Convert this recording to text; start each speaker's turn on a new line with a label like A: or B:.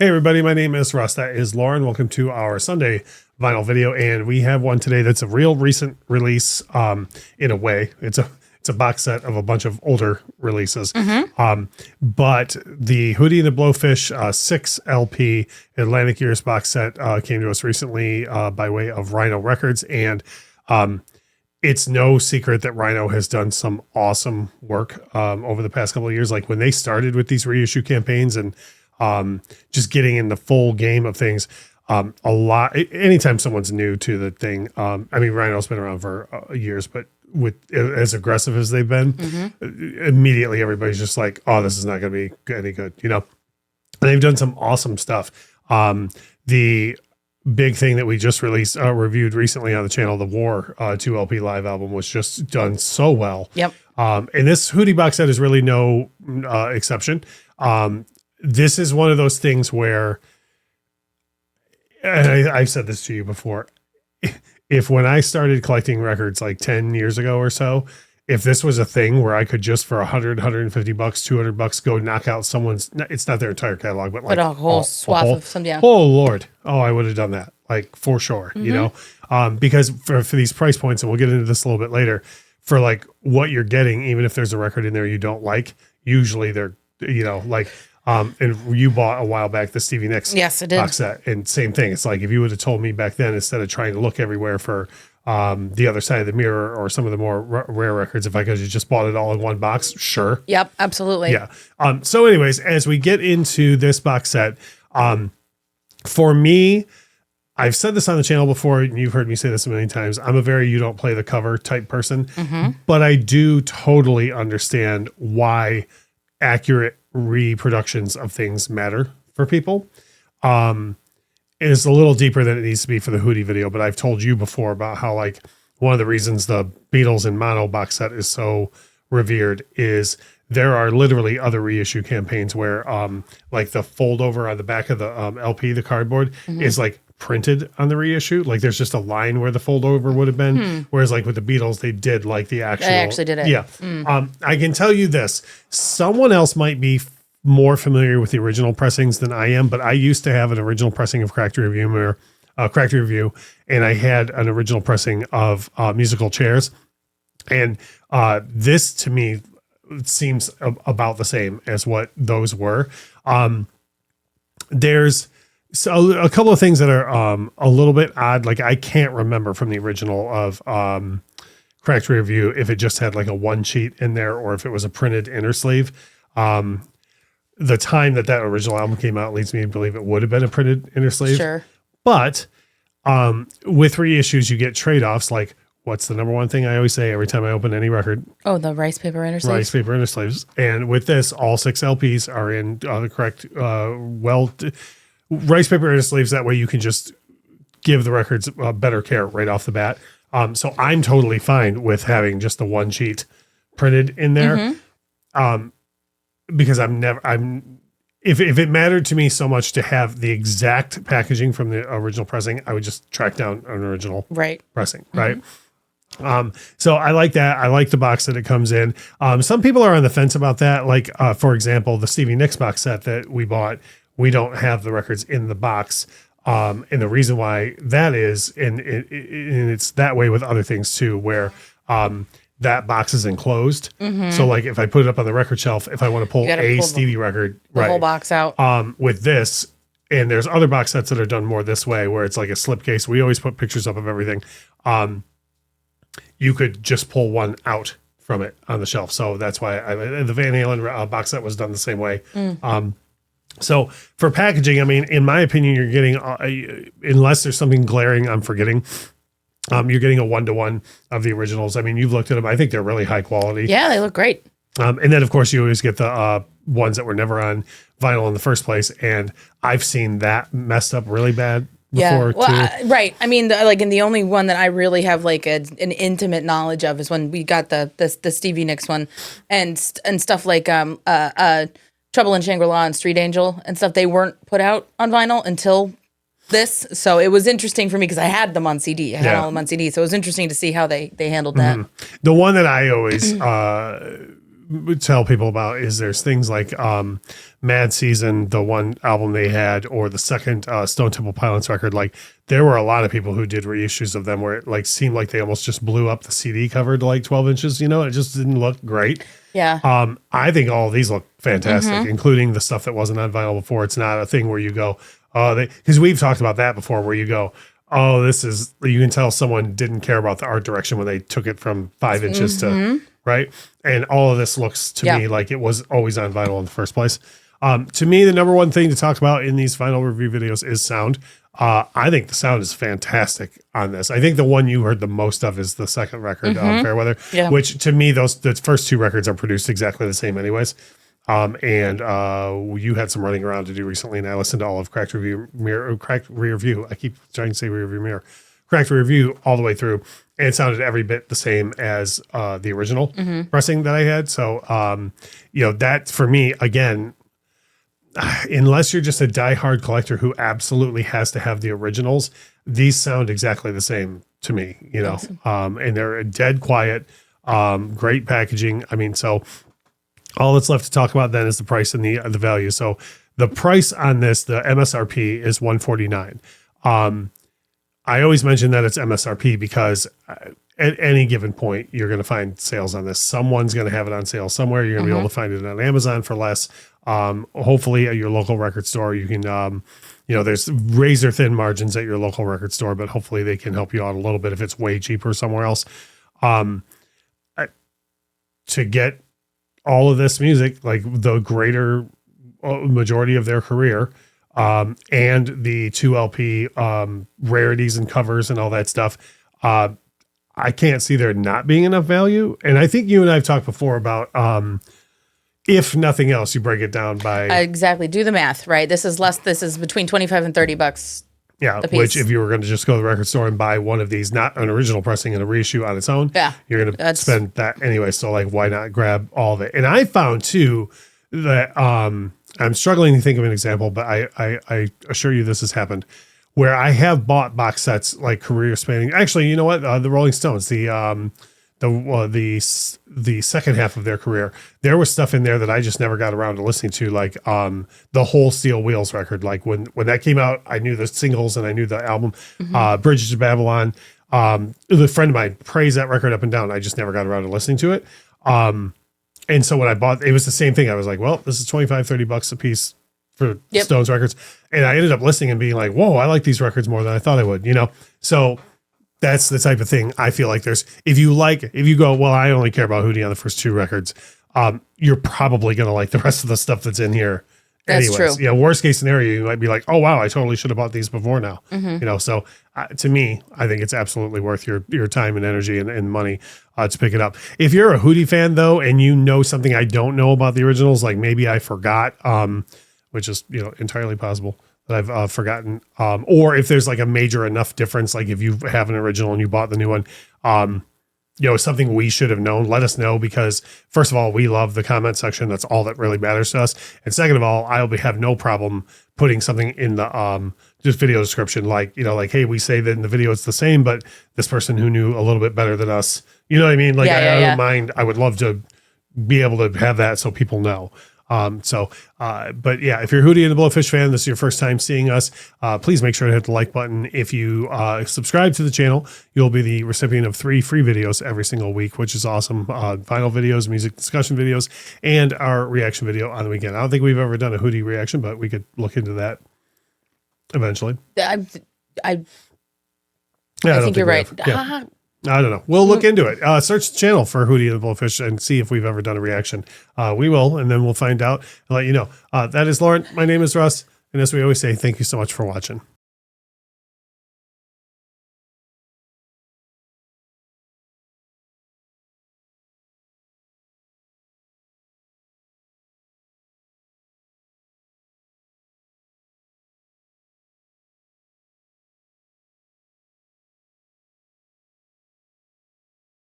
A: Hey everybody, my name is Russ. That is Lauren. Welcome to our Sunday vinyl video, and we have one today that's a real recent release. In a way, it's a box set of a bunch of older releases. But the Hootie The Blowfish 6 LP Atlantic Years box set came to us recently by way of Rhino Records, and it's no secret that Rhino has done some awesome work over the past couple of years. Like when they started with these reissue campaigns and just getting in the full game of things. Anytime someone's new to the thing, I mean, Rhino's been around for years, but with as aggressive as they've been, immediately everybody's just like, oh, this is not going to be any good, you know? And they've done some awesome stuff. The big thing that we just reviewed recently on the channel, the War 2 LP live album, was just done so well.
B: Yep.
A: And this Hootie box set is really no exception. This is one of those things where, and I've said this to you before, if when I started collecting records like 10 years ago or so, if this was a thing where I could just for $100, $150, $200 go knock out someone's, it's not their entire catalog, but like
B: a whole swath of some, yeah.
A: Oh Lord. Oh, I would have done that, like for sure, you know, because for these price points, and we'll get into this a little bit later, for like what you're getting, even if there's a record in there you don't like, usually they're, you know, like, and you bought a while back the Stevie Nicks box set, and same thing. It's like if you would have told me back then, instead of trying to look everywhere for the other side of the mirror or some of the more rare records, if I could have just bought it all in one box, sure.
B: Yep, absolutely.
A: Yeah. So anyways, as we get into this box set, for me, I've said this on the channel before, and you've heard me say this a million times. I'm a very you don't play the cover type person, but I do totally understand why accurate reproductions of things matter for people. It's a little deeper than it needs to be for the Hootie video, but I've told you before about how like one of the reasons the Beatles in mono box set is so revered is there are literally other reissue campaigns where like the fold over on the back of the LP, the cardboard, is like printed on the reissue. Like there's just a line where the fold over would have been. Whereas like with the Beatles, they did like the actual.
B: They actually did it.
A: Yeah. I can tell you this, someone else might be more familiar with the original pressings than I am, but I used to have an original pressing of Cracked Review, and I had an original pressing of Musical Chairs. And this to me seems about the same as what those were. There's a couple of things that are a little bit odd. Like I can't remember from the original of Cracked Review if it just had like a one sheet in there or if it was a printed inner sleeve. The time that original album came out leads me to believe it would have been a printed inner sleeve.
B: Sure.
A: But with reissues, you get trade-offs. Like, what's the number one thing I always say every time I open any record?
B: Oh, the rice paper inner sleeves.
A: Rice paper inner sleeves. And with this, all 6 LPs are in the correct, rice paper inner sleeves. That way you can just give the records better care right off the bat. So I'm totally fine with having just the one sheet printed in there. Because if it mattered to me so much to have the exact packaging from the original pressing, I would just track down an original pressing. Right. So I like that. I like the box that it comes in. Some people are on the fence about that. Like, for example, the Stevie Nicks box set that we bought, we don't have the records in the box. And the reason why that is, and it's that way with other things too, where, that box is enclosed. So like if I put it up on the record shelf, if I want to pull a Stevie record,
B: the whole box out.
A: With this, and there's other box sets that are done more this way, where it's like a slipcase. We always put pictures up of everything. You could just pull one out from it on the shelf. So that's why the Van Halen box set was done the same way. So for packaging, I mean, in my opinion, you're getting, unless there's something glaring I'm forgetting, you're getting a 1-to-1 of the originals. I mean, you've looked at them. I think they're really high quality.
B: Yeah, they look great.
A: And then, of course, you always get the ones that were never on vinyl in the first place. And I've seen that messed up really bad before, too.
B: Right. I mean, and the only one that I really have like an intimate knowledge of is when we got the Stevie Nicks one and stuff like Trouble in Shangri-La and Street Angel and stuff. They weren't put out on vinyl until this, so it was interesting for me because I had them on CD. I had all of them on CD, so it was interesting to see how they handled that.
A: The one that I always tell people about is there's things like Mad Season, the one album they had, or the second Stone Temple Pilots record. Like there were a lot of people who did reissues of them where it like seemed like they almost just blew up the CD cover to like 12 inches. You know, it just didn't look great.
B: Yeah.
A: I think all of these look fantastic, including the stuff that wasn't on vinyl before. It's not a thing where you go, oh, because we've talked about that before, where you go, oh, this is, you can tell someone didn't care about the art direction when they took it from 5 inches to, right? And all of this looks to me like it was always on vinyl in the first place. To me, the number one thing to talk about in these vinyl review videos is sound. I think the sound is fantastic on this. I think the one you heard the most of is the second record, Fairweather, which to me, the first two records are produced exactly the same anyways. And you had some running around to do recently, and I listened to all of Cracked Rear View. I keep trying to say Rear View Mirror. Cracked Rear View all the way through, and it sounded every bit the same as the original pressing that I had. So, that for me, again, unless you're just a diehard collector who absolutely has to have the originals, these sound exactly the same to me, awesome. And they're dead quiet, great packaging. I mean, so all that's left to talk about then is the price and the value. So the price on this, the MSRP is $149. I always mention that it's MSRP because at any given point, you're going to find sales on this. Someone's going to have it on sale somewhere. You're going to be able to find it on Amazon for less. Hopefully at your local record store, you can, there's razor thin margins at your local record store, but hopefully they can help you out a little bit if it's way cheaper somewhere else. To get all of this music, like the greater majority of their career, and the 2 LP rarities and covers and all that stuff, I can't see there not being enough value. And I think you and I have talked before about, if nothing else, you break it down by
B: exactly. Do the math, right? This is between 25 and $30.
A: Yeah. Which if you were going to just go to the record store and buy one of these, not an original pressing and a reissue on its own, you're going to spend that anyway. So like, why not grab all of it? And I found too that, I'm struggling to think of an example, but I assure you this has happened where I have bought box sets like career spanning. Actually, you know what? The Rolling Stones, the second half of their career, there was stuff in there that I just never got around to listening to, like the whole Steel Wheels record. Like when that came out, I knew the singles and I knew the album, Bridges to Babylon. The friend of mine praised that record up and down. I just never got around to listening to it. And so when I bought, it was the same thing. I was like, well, this is $25-$30 a piece for Stones records. And I ended up listening and being like, whoa, I like these records more than I thought I would, So that's the type of thing I feel like there's, if you go, well, I only care about Hootie on the first two records, you're probably going to like the rest of the stuff that's in here.
B: That's
A: anyways.
B: true.
A: Yeah. Worst case scenario, you might be like, oh, wow, I totally should have bought these before now. So to me, I think it's absolutely worth your time and energy and money to pick it up. If you're a Hootie fan though, and you know something I don't know about the originals, like maybe I forgot, which is, entirely possible that I've forgotten. Or if there's like a major enough difference, like if you have an original and you bought the new one, something we should have known, let us know, because first of all, we love the comment section. That's all that really matters to us. And second of all, I'll have no problem putting something in the just video description, like, hey, we say that in the video it's the same, but this person who knew a little bit better than us, you know what I mean? Like, I don't mind. I would love to be able to have that so people know. But yeah, if you're Hootie and the Blowfish fan, this is your first time seeing us, please make sure to hit the like button. If you subscribe to the channel, you'll be the recipient of 3 free videos every single week, which is awesome. Vinyl videos, music discussion videos, and our reaction video on the weekend. I don't think we've ever done a Hootie reaction, but we could look into that eventually.
B: I think you're right.
A: I don't know. We'll look into it. Search the channel for Hootie and the Blowfish and see if we've ever done a reaction. We will, and then we'll find out and let you know. That is Lauren. My name is Russ. And as we always say, thank you so much for watching.